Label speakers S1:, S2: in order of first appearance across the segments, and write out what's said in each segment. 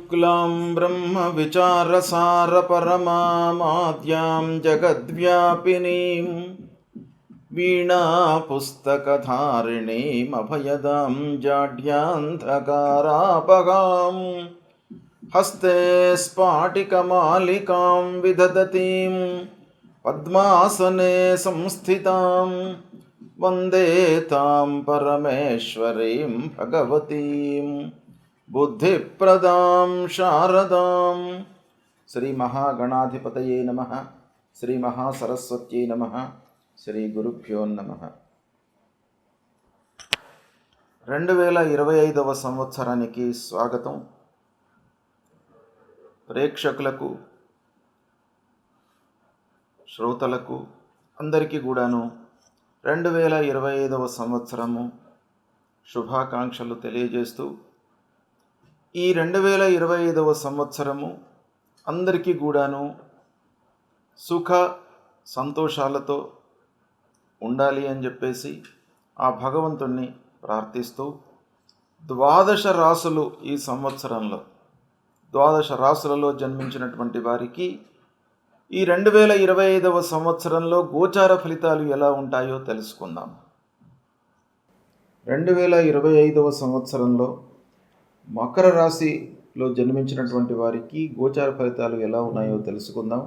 S1: शुक्लां ब्रह्मविचारसारपरमामाद्यां जगद्व्यापिनीं वीणापुस्तकधारिणीमभयदां जाड्यान्धकारापगां हस्ते स्फाटिकमालिकां विदधतीं पद्मासने संस्थितां वन्दे तां परमेश्वरीं भगवतीं बुद्धिप्रदां शारदां। श्री महागणाधिपतये नमः। श्री महासरस्वत्यै नमः। శ్రీ గురుభ్యో నమః. 2025వ సంవత్సరానికి స్వాగతం. ప్రేక్షకులకు, శ్రోతలకు అందరికీ కూడాను 2025వ సంవత్సరము శుభాకాంక్షలు తెలియజేస్తూ, ఈ 2025వ సంవత్సరము అందరికీ కూడాను సుఖ సంతోషాలతో ఉండాలి అని చెప్పేసి ఆ భగవంతుణ్ణి ప్రార్థిస్తూ, 12 రాసులు ఈ సంవత్సరంలో 12 రాసులలో జన్మించినటువంటి వారికి ఈ 2025వ సంవత్సరంలో గోచార ఫలితాలు ఎలా ఉంటాయో తెలుసుకుందాం. 2025వ సంవత్సరంలో మకర రాశిలో జన్మించినటువంటి వారికి గోచార ఫలితాలు ఎలా ఉన్నాయో తెలుసుకుందాం.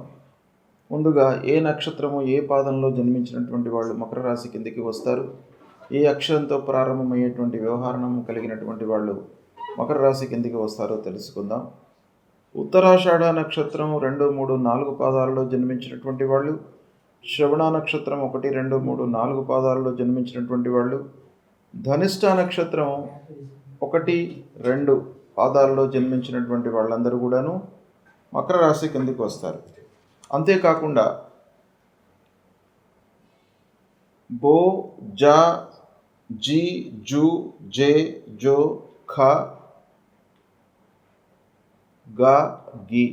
S1: ముందుగా ఏ నక్షత్రము ఏ పాదంలో జన్మించినటువంటి వాళ్ళు మకర రాశి కిందికి వస్తారు, ఏ అక్షరంతో ప్రారంభమయ్యేటువంటి వ్యవహారం కలిగినటువంటి వాళ్ళు మకర రాశి కిందికి వస్తారో తెలుసుకుందాం. ఉత్తరాషాఢ నక్షత్రం 2, 3, 4 పాదాలలో జన్మించినటువంటి వాళ్ళు, శ్రవణ నక్షత్రం 1, 2, 3, 4 పాదాలలో జన్మించినటువంటి వాళ్ళు, ధనిష్ట నక్షత్రం 1, 2 పాదాలలో జన్మించినటువంటి వాళ్ళందరూ కూడాను మకర రాశి కిందికి వస్తారు. అంతేకాకుండా బో, జా, జీ, జూ, జే, జో, ఖ, గా, గి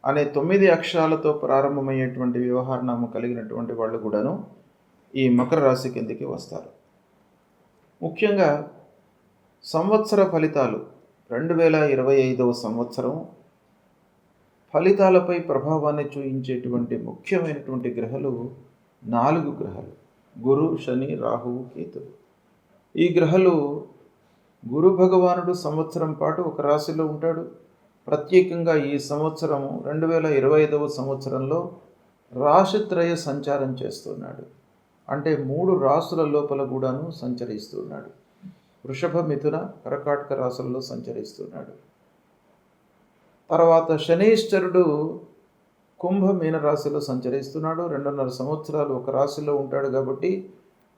S1: అనే 9 అక్షరాలతో ప్రారంభమయ్యేటువంటి వ్యవహారనామం కలిగినటువంటి వాళ్ళు కూడాను ఈ మకర రాశి కిందికి వస్తారు. ముఖ్యంగా సంవత్సర ఫలితాలు 2025వ సంవత్సరం ఫలితాలపై ప్రభావాన్ని చూపించేటువంటి ముఖ్యమైనటువంటి గ్రహాలు 4 గ్రహాలు: గురు, శని, రాహువు, కేతువు. ఈ గ్రహాలు, గురు భగవానుడు సంవత్సరం పాటు ఒక రాశిలో ఉంటాడు. ప్రత్యేకంగా ఈ సంవత్సరము 2025వ సంవత్సరంలో రాశిత్రయ సంచారం చేస్తున్నాడు. అంటే 3 రాశుల లోపల కూడాను సంచరిస్తున్నాడు. వృషభ, మిథున, కర్కాటక రాశుల్లో సంచరిస్తున్నాడు. తర్వాత శనీశ్వరుడు కుంభ, మీన రాశిలో సంచరిస్తున్నాడు. 2.5 సంవత్సరాలు ఒక రాశిలో ఉంటాడు. కాబట్టి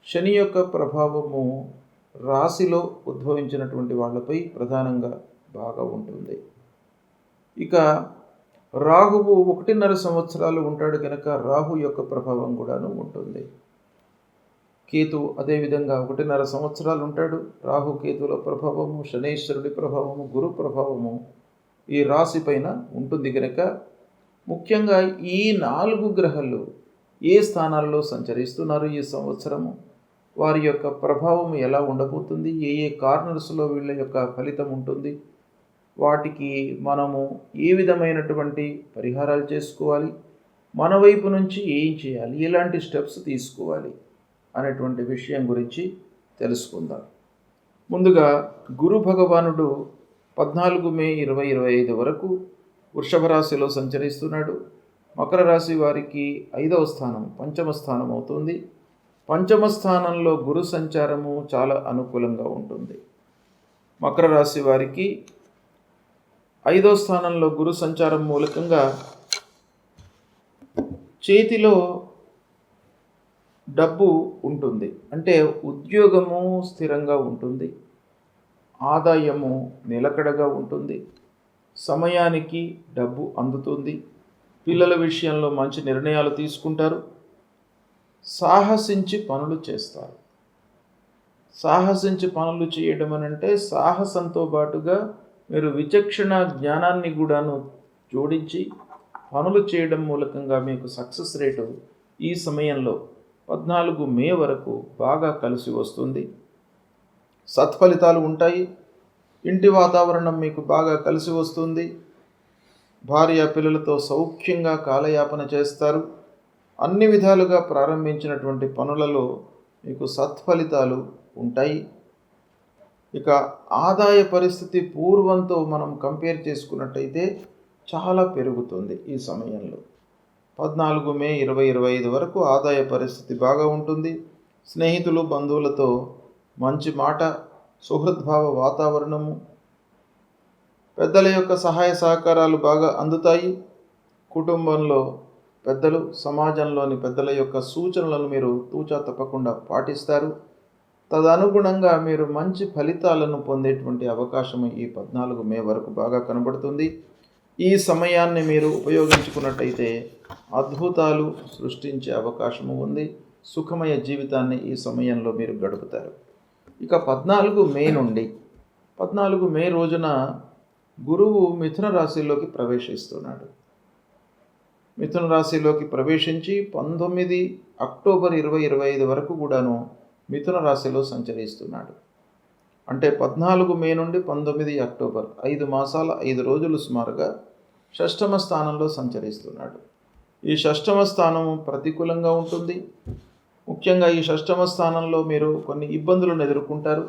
S1: శని యొక్క ప్రభావము రాశిలో ఉద్భవించినటువంటి వాళ్ళపై ప్రధానంగా బాగా ఉంటుంది. ఇక రాహువు 1.5 సంవత్సరాలు ఉంటాడు కనుక రాహు యొక్క ప్రభావం కూడాను ఉంటుంది. కేతు అదేవిధంగా 1.5 సంవత్సరాలు ఉంటాడు. రాహు కేతువుల ప్రభావము, శనీశ్వరుడి ప్రభావము, గురు ప్రభావము ఈ రాశి పైన ఉంటుంది కనుక ముఖ్యంగా ఈ 4 గ్రహాలు ఏ స్థానాల్లో సంచరిస్తున్నారు ఈ సంవత్సరము, వారి యొక్క ప్రభావం ఎలా ఉండబోతుంది, ఏ కార్నర్స్లో వీళ్ళ యొక్క ఫలితం ఉంటుంది, వాటికి మనము ఏ విధమైనటువంటి పరిహారాలు చేసుకోవాలి, మన వైపు నుంచి ఏం చేయాలి, ఎలాంటి స్టెప్స్ తీసుకోవాలి అనేటువంటి విషయం గురించి తెలుసుకుందాం. ముందుగా గురు భగవానుడు 14 మే 2025 వరకు వృషభ రాశిలో సంచరిస్తున్నాడు. మకర రాశి వారికి 5వ స్థానం, పంచమ స్థానం అవుతుంది. పంచమ స్థానంలో గురు సంచారము చాలా అనుకూలంగా ఉంటుంది. మకర రాశి వారికి 5వ స్థానంలో గురు సంచారం మూలకంగా చేతిలో డబ్బు ఉంటుంది. అంటే ఉద్యోగము స్థిరంగా ఉంటుంది, ఆదాయము నిలకడగా ఉంటుంది, సమయానికి డబ్బు అందుతుంది, పిల్లల విషయంలో మంచి నిర్ణయాలు తీసుకుంటారు, సాహసించి పనులు చేస్తారు. సాహసించి పనులు చేయడం అంటే సాహసంతో పాటుగా మీరు విచక్షణ జ్ఞానాన్ని కూడాను జోడించి పనులు చేయడం మూలకంగా మీకు సక్సెస్ రేటు ఈ సమయంలో 14 మే వరకు బాగా కలిసి వస్తుంది. సత్ఫలితాలు ఉంటాయి. ఇంటి వాతావరణం మీకు బాగా కలిసి వస్తుంది. భార్య పిల్లలతో సౌఖ్యంగా కాలయాపన చేస్తారు. అన్ని విధాలుగా ప్రారంభించినటువంటి పనులలో మీకు సత్ఫలితాలు ఉంటాయి. ఇక ఆదాయ పరిస్థితి పూర్వంతో మనం కంపేర్ చేసుకున్నట్టయితే చాలా పెరుగుతుంది. ఈ సమయంలో 14 మే 2025 వరకు ఆదాయ పరిస్థితి బాగా ఉంటుంది. స్నేహితులు బంధువులతో మంచి మాట, సుహృద్భావ వాతావరణము, పెద్దల యొక్క సహాయ సహకారాలు బాగా అందుతాయి. కుటుంబంలో పెద్దలు, సమాజంలోని పెద్దల యొక్క సూచనలను మీరు తూచా తప్పకుండా పాటిస్తారు. తదనుగుణంగా మీరు మంచి ఫలితాలను పొందేటువంటి అవకాశం ఈ 14 మే వరకు బాగా కనబడుతుంది. ఈ సమయాన్ని మీరు ఉపయోగించుకున్నట్టయితే అద్భుతాలు సృష్టించే అవకాశము ఉంది. సుఖమయ జీవితాన్ని ఈ సమయంలో మీరు గడుపుతారు. ఇక 14 మే నుండి 14 మే రోజున గురువు మిథున రాశిలోకి ప్రవేశిస్తున్నాడు. మిథున రాశిలోకి ప్రవేశించి 19 అక్టోబర్ 2025 వరకు కూడాను మిథున రాశిలో సంచరిస్తున్నాడు. అంటే 14 మే నుండి 19 అక్టోబర్ 5 మాసాల 5 రోజులు సుమారుగా షష్టమ స్థానంలో సంచరిస్తున్నాడు. ఈ షష్టమ స్థానం ప్రతికూలంగా ఉంటుంది. ముఖ్యంగా ఈ షష్టమ స్థానంలో మీరు కొన్ని ఇబ్బందులను ఎదుర్కొంటారు.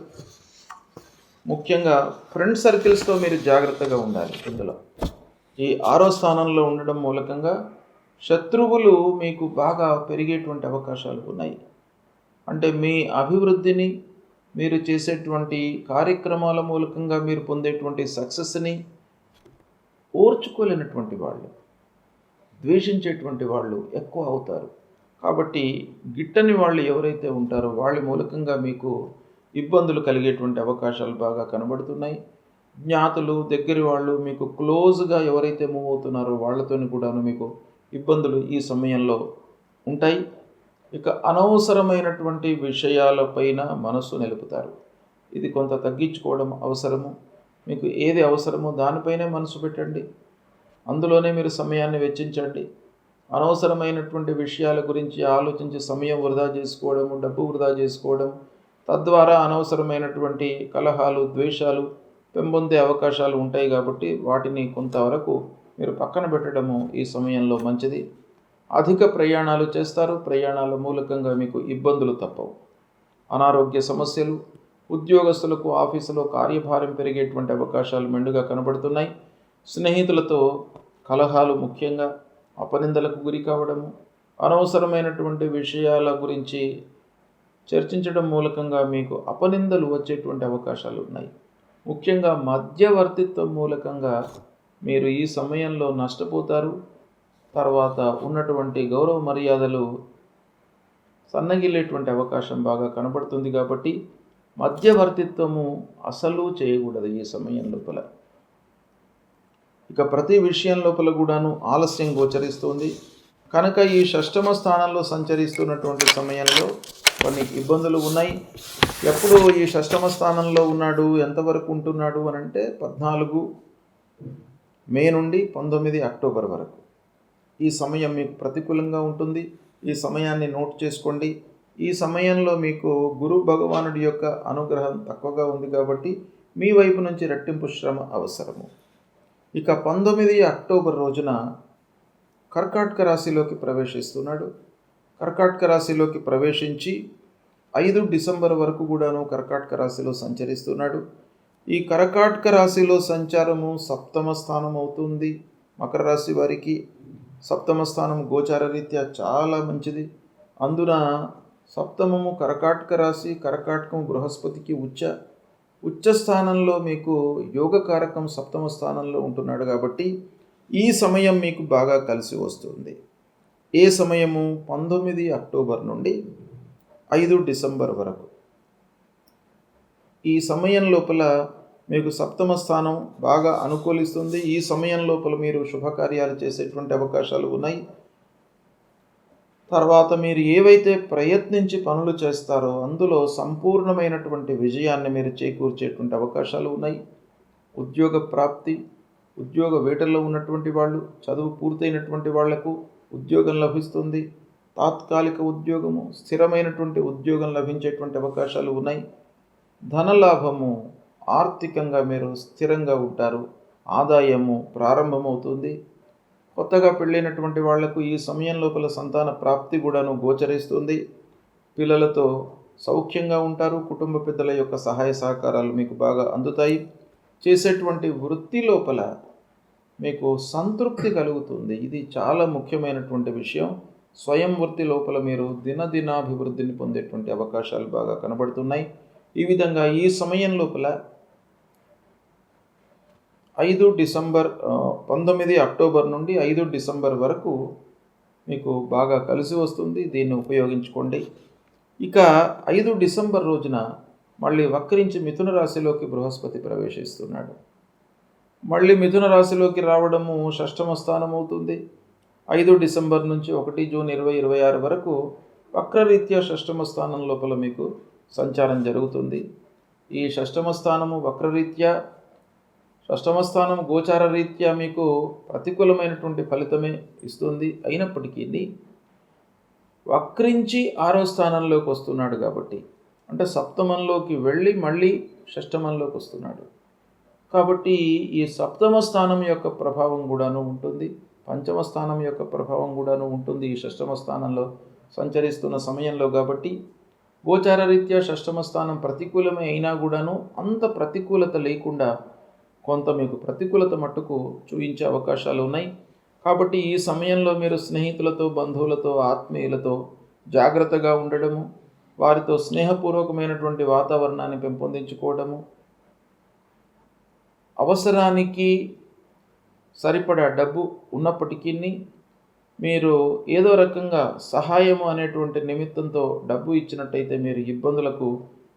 S1: ముఖ్యంగా ఫ్రెండ్ సర్కిల్స్తో మీరు జాగ్రత్తగా ఉండాలి. ఇందులో ఈ 6వ స్థానంలో ఉండడం మూలకంగా శత్రువులు మీకు బాగా పెరిగేటువంటి అవకాశాలు ఉన్నాయి. అంటే మీ అభివృద్ధిని, మీరు చేసేటువంటి కార్యక్రమాల మూలకంగా మీరు పొందేటువంటి సక్సెస్ని ఓర్చుకోలేనటువంటి వాళ్ళు, ద్వేషించేటువంటి వాళ్ళు ఎక్కువ అవుతారు. కాబట్టి గిట్టని వాళ్ళు ఎవరైతే ఉంటారో వాళ్ళ మూలకంగా మీకు ఇబ్బందులు కలిగేటువంటి అవకాశాలు బాగా కనబడుతున్నాయి. జ్ఞాతులు, దగ్గరి వాళ్ళు, మీకు క్లోజ్గా ఎవరైతే మూవ్ అవుతున్నారో వాళ్ళతోని కూడాను మీకు ఇబ్బందులు ఈ సమయంలో ఉంటాయి. ఇక అనవసరమైనటువంటి విషయాలపైన మనసు నిలుపుతారు. ఇది కొంత తగ్గించుకోవడం అవసరము. మీకు ఏది అవసరమో దానిపైనే మనసు పెట్టండి. అందులోనే మీరు సమయాన్ని వెచ్చించండి. అనవసరమైనటువంటి విషయాల గురించి ఆలోచించి సమయం వృధా చేసుకోవడము, డబ్బు వృధా చేసుకోవడం, తద్వారా అనవసరమైనటువంటి కలహాలు, ద్వేషాలు పెంపొందే అవకాశాలు ఉంటాయి. కాబట్టి వాటిని కొంతవరకు మీరు పక్కన పెట్టడము ఈ సమయంలో మంచిది. అధిక ప్రయాణాలు చేస్తారు. ప్రయాణాల మూలకంగా మీకు ఇబ్బందులు తప్పవు. అనారోగ్య సమస్యలు, ఉద్యోగస్తులకు ఆఫీసులో కార్యభారం పెరిగేటువంటి అవకాశాలు మెండుగా కనబడుతున్నాయి. స్నేహితులతో కలహాలు, ముఖ్యంగా అపనిందలకు గురి కావడము, అనవసరమైనటువంటి విషయాల గురించి చర్చించడం మూలకంగా మీకు అపనిందలు వచ్చేటువంటి అవకాశాలు ఉన్నాయి. ముఖ్యంగా మధ్యవర్తిత్వం మూలకంగా మీరు ఈ సమయంలో నష్టపోతారు. తర్వాత ఉన్నటువంటి గౌరవ మర్యాదలు సన్నగిల్లేటువంటి అవకాశం బాగా కనబడుతుంది. కాబట్టి మధ్యవర్తిత్వము అసలు చేయకూడదు ఈ సమయం లోపల. ఇక ప్రతి విషయం లోపల కూడాను ఆలస్యం గోచరిస్తుంది. కనుక ఈ షష్టమ స్థానంలో సంచరిస్తున్నటువంటి సమయంలో కొన్ని ఇబ్బందులు ఉన్నాయి. ఎప్పుడు ఈ షష్టమ స్థానంలో ఉన్నాడు, ఎంతవరకు ఉంటున్నాడు అని అంటే 14 మే నుండి 19 అక్టోబర్ వరకు. ఈ సమయం మీకు ప్రతికూలంగా ఉంటుంది. ఈ సమయాన్ని నోట్ చేసుకోండి. ఈ సమయంలో మీకు గురు భగవానుడి యొక్క అనుగ్రహం తక్కువగా ఉంది కాబట్టి మీ వైపు నుంచి రెట్టింపు శ్రమ అవసరము. ఇక 19 అక్టోబర్ రోజున కర్కాటక రాశిలోకి ప్రవేశిస్తున్నాడు. కర్కాటక రాశిలోకి ప్రవేశించి 5 డిసెంబర్ వరకు కూడాను కర్కాటక రాశిలో సంచరిస్తున్నాడు. ఈ కర్కాటక రాశిలో సంచారము సప్తమ స్థానం అవుతుంది. మకర రాశి వారికి సప్తమ స్థానం గోచార రీత్యా చాలా మంచిది. అందున సప్తమము కర్కాటక రాశి, కర్కాటకం బృహస్పతికి ఉచ్చ స్థానంలో మీకు యోగకారకం సప్తమ స్థానంలో ఉంటున్నాడు. కాబట్టి ఈ సమయం మీకు బాగా కలిసి వస్తుంది. ఏ సమయము? 19 అక్టోబర్ నుండి 5 డిసెంబర్ వరకు. ఈ సమయం లోపల మీకు సప్తమ స్థానం బాగా అనుకూలిస్తుంది. ఈ సమయం లోపల మీరు శుభకార్యాలు చేసేటువంటి అవకాశాలు ఉన్నాయి. తర్వాత మీరు ఏవైతే ప్రయత్నించి పనులు చేస్తారో అందులో సంపూర్ణమైనటువంటి విజయాన్ని మీరు చేకూర్చేటువంటి అవకాశాలు ఉన్నాయి. ఉద్యోగ ప్రాప్తి, ఉద్యోగ వేటల్లో ఉన్నటువంటి వాళ్ళు, చదువు పూర్తయినటువంటి వాళ్లకు ఉద్యోగం లభిస్తుంది. తాత్కాలిక ఉద్యోగము, స్థిరమైనటువంటి ఉద్యోగం లభించేటువంటి అవకాశాలు ఉన్నాయి. ధనలాభము, ఆర్థికంగా మీరు స్థిరంగా ఉంటారు. ఆదాయము ప్రారంభమవుతుంది. కొత్తగా పెళ్ళైనటువంటి వాళ్లకు ఈ సమయం లోపల సంతాన ప్రాప్తి కూడాను గోచరిస్తుంది. పిల్లలతో సౌఖ్యంగా ఉంటారు. కుటుంబ పెద్దల యొక్క సహాయ సహకారాలు మీకు బాగా అందుతాయి. చేసేటువంటి వృత్తి లోపల మీకు సంతృప్తి కలుగుతుంది. ఇది చాలా ముఖ్యమైనటువంటి విషయం. స్వయం వృత్తి లోపల మీరు దినదినాభివృద్ధిని పొందేటువంటి అవకాశాలు బాగా కనబడుతున్నాయి. ఈ విధంగా ఈ సమయం లోపల 19 అక్టోబర్ నుండి 5 డిసెంబర్ వరకు మీకు బాగా కలిసి వస్తుంది. దీన్ని ఉపయోగించుకోండి. ఇక 5 డిసెంబర్ రోజున మళ్ళీ వక్రించి మిథున రాశిలోకి బృహస్పతి ప్రవేశిస్తున్నాడు. మళ్ళీ మిథున రాశిలోకి రావడము షష్టమ స్థానం అవుతుంది. 5 డిసెంబర్ నుంచి 1 జూన్ 2026 వరకు వక్రరీత్యా షష్టమ స్థానం లోపల మీకు సంచారం జరుగుతుంది. ఈ షష్టమ స్థానము వక్రరీత్యా, షష్టమ స్థానం గోచార రీత్యా మీకు ప్రతికూలమైనటువంటి ఫలితమే ఇస్తుంది. అయినప్పటికీ వక్రించి 6వ స్థానంలోకి వస్తున్నాడు కాబట్టి, అంటే సప్తమంలోకి వెళ్ళి మళ్ళీ షష్టమంలోకి వస్తున్నాడు కాబట్టి ఈ సప్తమ స్థానం యొక్క ప్రభావం కూడాను ఉంటుంది. పంచమ స్థానం యొక్క ప్రభావం కూడాను ఉంటుంది ఈ షష్టమ స్థానంలో సంచరిస్తున్న సమయంలో. కాబట్టి గోచార రీత్యా షష్టమ స్థానం ప్రతికూలమే అయినా కూడాను అంత ప్రతికూలత లేకుండా కొంత మీకు ప్రతికూలత మట్టుకు చూపించే అవకాశాలు ఉన్నాయి. కాబట్టి ఈ సమయంలో మీరు స్నేహితులతో, బంధువులతో, ఆత్మీయులతో జాగ్రత్తగా ఉండడము, వారితో స్నేహపూర్వకమైనటువంటి వాతావరణాన్ని పెంపొందించుకోవడము, అవసరానికి సరిపడా డబ్బు ఉన్నప్పటికీ మీరు ఏదో రకంగా సహాయము అనేటువంటి నిమిత్తంతో డబ్బు ఇచ్చినట్టయితే మీరు ఇబ్బందులకు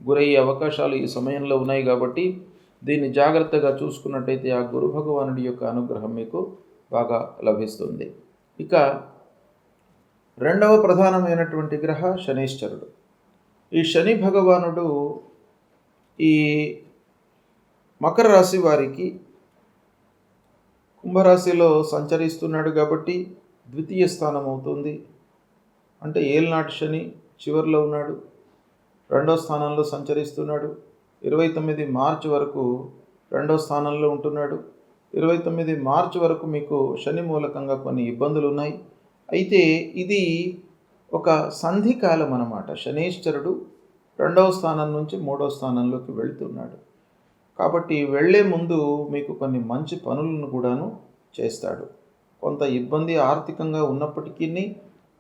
S1: గురయ్యే అవకాశాలు ఈ సమయంలో ఉన్నాయి. కాబట్టి దీన్ని జాగ్రత్తగా చూసుకున్నట్టయితే ఆ గురు భగవానుడి యొక్క అనుగ్రహం మీకు బాగా లభిస్తుంది. ఇక రెండవ ప్రధానమైనటువంటి గ్రహ శనీశ్వరుడు. ఈ శని భగవానుడు ఈ మకర రాశి వారికి కుంభరాశిలో సంచరిస్తున్నాడు కాబట్టి ద్వితీయ స్థానం అవుతుంది. అంటే ఏళ్ళనాటి శని చివరిలో ఉన్నాడు, 2వ స్థానంలో సంచరిస్తున్నాడు. 29 మార్చి వరకు 2వ స్థానంలో ఉంటున్నాడు. 29 మార్చి వరకు మీకు శని మూలకంగా కొన్ని ఇబ్బందులు ఉన్నాయి. అయితే ఇది ఒక సంధికాలం అన్నమాట. శనీశ్వరుడు 2వ స్థానం నుంచి 3వ స్థానంలోకి వెళుతున్నాడు కాబట్టి వెళ్ళే ముందు మీకు కొన్ని మంచి పనులను కూడాను చేస్తాడు. కొంత ఇబ్బంది ఆర్థికంగా ఉన్నప్పటికీ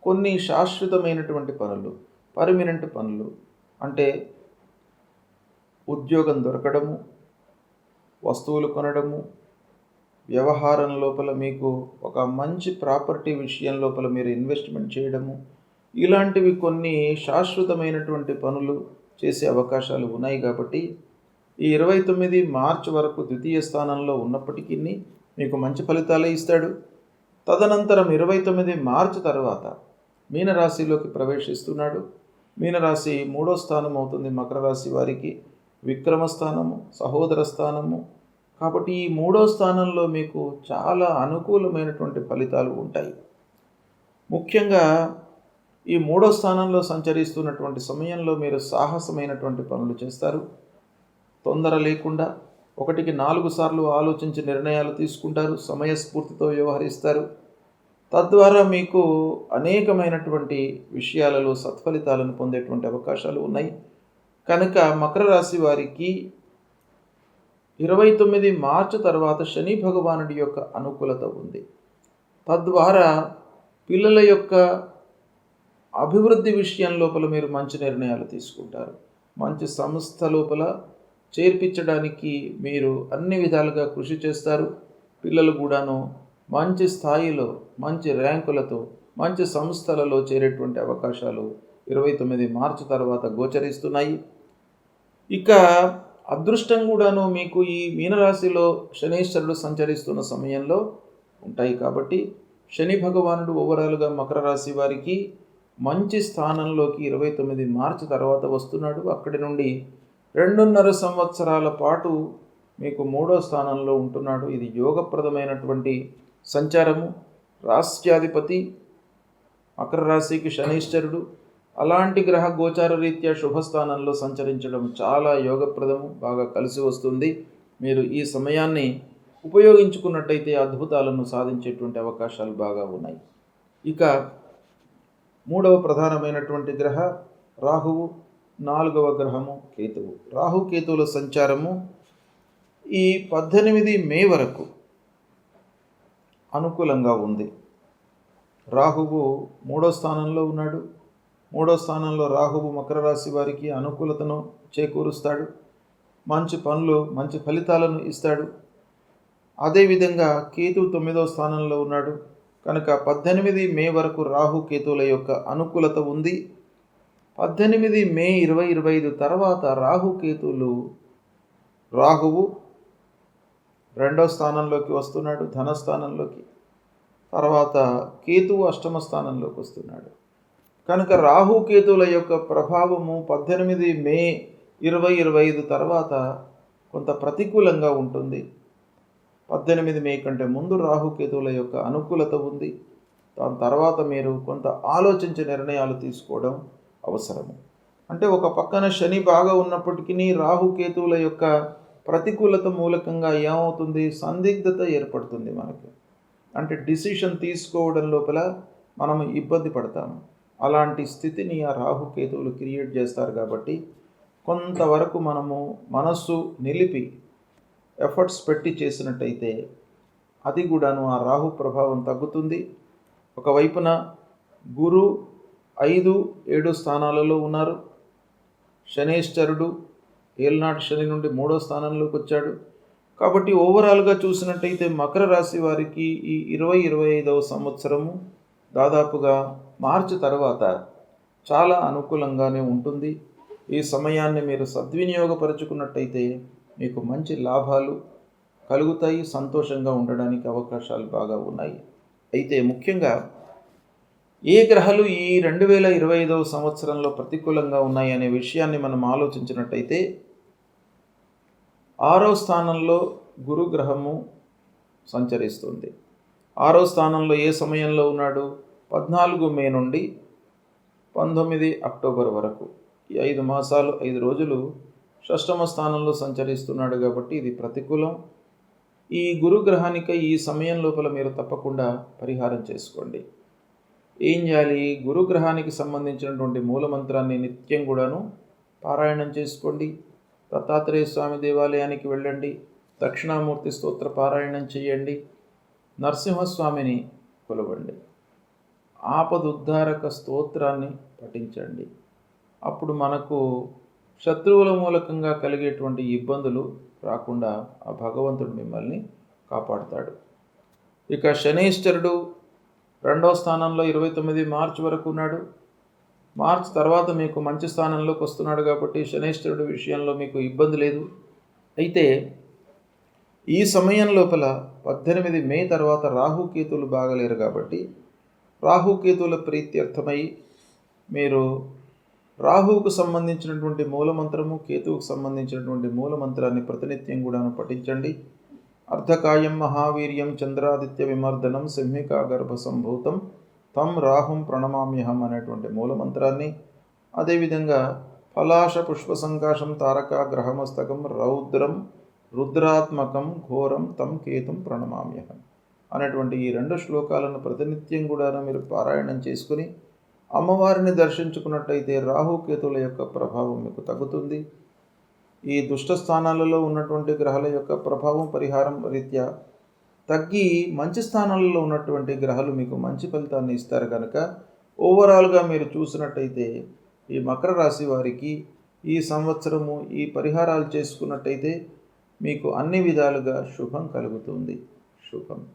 S1: కొన్ని శాశ్వతమైనటువంటి పనులు, పర్మనెంట్ పనులు, అంటే ఉద్యోగం దొరకడము, వస్తువులు కొనడము, వ్యవహారం లోపల మీకు ఒక మంచి ప్రాపర్టీ విషయం లోపల మీరు ఇన్వెస్ట్మెంట్ చేయడము, ఇలాంటివి కొన్ని శాశ్వతమైనటువంటి పనులు చేసే అవకాశాలు ఉన్నాయి. కాబట్టి ఈ 29 మార్చి వరకు ద్వితీయ స్థానంలో ఉన్నప్పటికీ మీకు మంచి ఫలితాలే ఇస్తాడు. తదనంతరం 29 మార్చి తర్వాత మీనరాశిలోకి ప్రవేశిస్తున్నాడు. మీనరాశి 3వ స్థానం అవుతుంది మకర రాశి వారికి, విక్రమస్థానము, సహోదర స్థానము. కాబట్టి ఈ 3వ స్థానంలో మీకు చాలా అనుకూలమైనటువంటి ఫలితాలు ఉంటాయి. ముఖ్యంగా ఈ 3వ స్థానంలో సంచరిస్తున్నటువంటి సమయంలో మీరు సాహసమైనటువంటి పనులు చేస్తారు. తొందర లేకుండా 1కి 4 సార్లు ఆలోచించి నిర్ణయాలు తీసుకుంటారు. సమయస్ఫూర్తితో వ్యవహరిస్తారు. తద్వారా మీకు అనేకమైనటువంటి విషయాలలో సత్ఫలితాలను పొందేటువంటి అవకాశాలు ఉన్నాయి. కనుక మకర రాశి వారికి 29 మార్చి తర్వాత శని భగవానుడి యొక్క అనుకూలత ఉంది. తద్వారా పిల్లల యొక్క అభివృద్ధి విషయం లోపల మీరు మంచి నిర్ణయాలు తీసుకుంటారు. మంచి సంస్థ లోపల చేర్పించడానికి మీరు అన్ని విధాలుగా కృషి చేస్తారు. పిల్లలు కూడాను మంచి స్థాయిలో, మంచి ర్యాంకులతో, మంచి సంస్థలలో చేరేటువంటి అవకాశాలు 29 మార్చి తర్వాత గోచరిస్తున్నాయి. ఇక అదృష్టం కూడాను మీకు ఈ మీనరాశిలో శనీశ్వరుడు సంచరిస్తున్న సమయంలో ఉంటాయి. కాబట్టి శని భగవానుడు ఓవరాల్గా మకర రాశి వారికి మంచి స్థానంలోకి 29 మార్చి తర్వాత వస్తున్నాడు. అక్కడి నుండి 2.5 సంవత్సరాల పాటు మీకు 3వ స్థానంలో ఉంటున్నాడు. ఇది యోగప్రదమైనటువంటి సంచారము. రాష్ట్రాధిపతి మకర రాశికి శనీశ్వరుడు, అలాంటి గ్రహ గోచార రీత్యా శుభస్థానంలో సంచరించడం చాలా యోగప్రదము, బాగా కలిసి వస్తుంది. మీరు ఈ సమయాన్ని ఉపయోగించుకున్నట్టయితే అద్భుతాలను సాధించేటువంటి అవకాశాలు బాగా ఉన్నాయి. ఇక మూడవ ప్రధానమైనటువంటి గ్రహ రాహువు, నాలుగవ గ్రహము కేతువు. రాహుకేతువుల సంచారము ఈ 18 మే వరకు అనుకూలంగా ఉంది. రాహువు 3వ స్థానంలో ఉన్నాడు. 3వ స్థానంలో రాహువు మకర రాశి వారికి అనుకూలతను చేకూరుస్తాడు, మంచి పనులు, మంచి ఫలితాలను ఇస్తాడు. అదేవిధంగా కేతు 9వ స్థానంలో ఉన్నాడు కనుక 18 మే వరకు రాహు కేతువుల యొక్క అనుకూలత ఉంది. 18 మే 2025 తర్వాత రాహుకేతువులు, రాహువు 2వ స్థానంలోకి వస్తున్నాడు, ధనస్థానంలోకి. తర్వాత కేతువు 8వ స్థానంలోకి వస్తున్నాడు. కనుక రాహుకేతువుల యొక్క ప్రభావము 18 మే 2025 తర్వాత కొంత ప్రతికూలంగా ఉంటుంది. 18 మే కంటే ముందు రాహుకేతువుల యొక్క అనుకూలత ఉంది. దాని తర్వాత మీరు కొంత ఆలోచించే నిర్ణయాలు తీసుకోవడం అవసరము. అంటే ఒక పక్కన శని బాగా ఉన్నప్పటికీ రాహుకేతువుల యొక్క ప్రతికూలత మూలకంగా ఏమవుతుంది, సందిగ్ధత ఏర్పడుతుంది మనకి. అంటే డిసిషన్ తీసుకోవడం లోపల మనం ఇబ్బంది పడతాము. అలాంటి స్థితిని ఆ రాహుకేతువులు క్రియేట్ చేస్తారు. కాబట్టి కొంతవరకు మనము మనస్సు నిలిపి ఎఫర్ట్స్ పెట్టి చేసినట్టయితే అది కూడాను ఆ రాహు ప్రభావం తగ్గుతుంది. ఒకవైపున గురు 5, 7 స్థానాలలో ఉన్నారు. శనేశ్వరుడు ఏల్నాటి శని నుండి 3వ స్థానంలోకి వచ్చాడు. కాబట్టి ఓవరాల్గా చూసినట్టయితే మకర రాశి వారికి ఈ 2025వ సంవత్సరము దాదాపుగా మార్చి తర్వాత చాలా అనుకూలంగానే ఉంటుంది. ఈ సమయాన్ని మీరు సద్వినియోగపరుచుకున్నట్టయితే మీకు మంచి లాభాలు కలుగుతాయి, సంతోషంగా ఉండడానికి అవకాశాలు బాగా ఉన్నాయి. అయితే ముఖ్యంగా ఏ గ్రహాలు ఈ 2025వ సంవత్సరంలో ప్రతికూలంగా ఉన్నాయి అనే విషయాన్ని మనం ఆలోచించినట్టయితే 6వ స్థానంలో గురుగ్రహము సంచరిస్తుంది. 6వ స్థానంలో ఏ సమయంలో ఉన్నాడు, 14 మే నుండి 19 అక్టోబర్ వరకు, ఈ 5 మాసాలు 5 రోజులు షష్టమ స్థానంలో సంచరిస్తున్నాడు. కాబట్టి ఇది ప్రతికూలం. ఈ గురుగ్రహానికి ఈ సమయం లోపల మీరు తప్పకుండా పరిహారం చేసుకోండి. ఏం చేయాలి, గురుగ్రహానికి సంబంధించినటువంటి మూలమంత్రాన్ని నిత్యం కూడాను పారాయణం చేసుకోండి. దత్తాత్రేయ స్వామి దేవాలయానికి వెళ్ళండి, దక్షిణామూర్తి స్తోత్ర పారాయణం చేయండి, నరసింహస్వామిని కొలవండి, ఆపదుద్ధారక స్తోత్రాన్ని పఠించండి. అప్పుడు మనకు శత్రువుల మూలకంగా కలిగేటువంటి ఇబ్బందులు రాకుండా ఆ భగవంతుడు మిమ్మల్ని కాపాడుతాడు. ఇక శనేశ్వరుడు 2వ స్థానంలో 29 మార్చి వరకు ఉన్నాడు. మార్చి తర్వాత మీకు మంచి స్థానంలోకి వస్తున్నాడు. కాబట్టి శనేశ్వరుడు విషయంలో మీకు ఇబ్బంది లేదు. అయితే ఈ సమయం లోపల 18 మే తర్వాత రాహుకేతువులు బాగలేరు. కాబట్టి రాహుకేతువుల ప్రీత్యర్థమై మీరు రాహువుకు సంబంధించినటువంటి మూలమంత్రము, కేతువుకు సంబంధించినటువంటి మూలమంత్రాన్ని ప్రతినిత్యం కూడాను పఠించండి. అర్ధకాయం మహావీర్యం చంద్రాదిత్య విమర్దనం సింహికా గర్భ సంభూతం తం రాహుం ప్రణమామ్యహం అనేటువంటి మూలమంత్రాన్ని, అదేవిధంగా ఫలాశ పుష్ప సంకాశం తారకా గ్రహమస్తకం రౌద్రం రుద్రాత్మకం ఘోరం తం కేతుం ప్రణమామ్యహం అనేటువంటి ఈ 2 శ్లోకాలను ప్రతినిత్యం కూడా మీరు పారాయణం చేసుకుని అమ్మవారిని దర్శించుకున్నట్టయితే రాహుకేతువుల యొక్క ప్రభావం మీకు తగ్గుతుంది. ఈ దుష్ట స్థానాలలో ఉన్నటువంటి గ్రహాల యొక్క ప్రభావం పరిహారం రీత్యా తగ్గి మంచి స్థానాలలో ఉన్నటువంటి గ్రహాలు మీకు మంచి ఫలితాన్ని ఇస్తారు. కనుక ఓవరాల్గా మీరు చూసినట్టయితే ఈ మకర రాశి వారికి ఈ సంవత్సరము ఈ పరిహారాలు చేసుకున్నట్టయితే మీకు అన్ని విధాలుగా శుభం కలుగుతుంది. శుభం.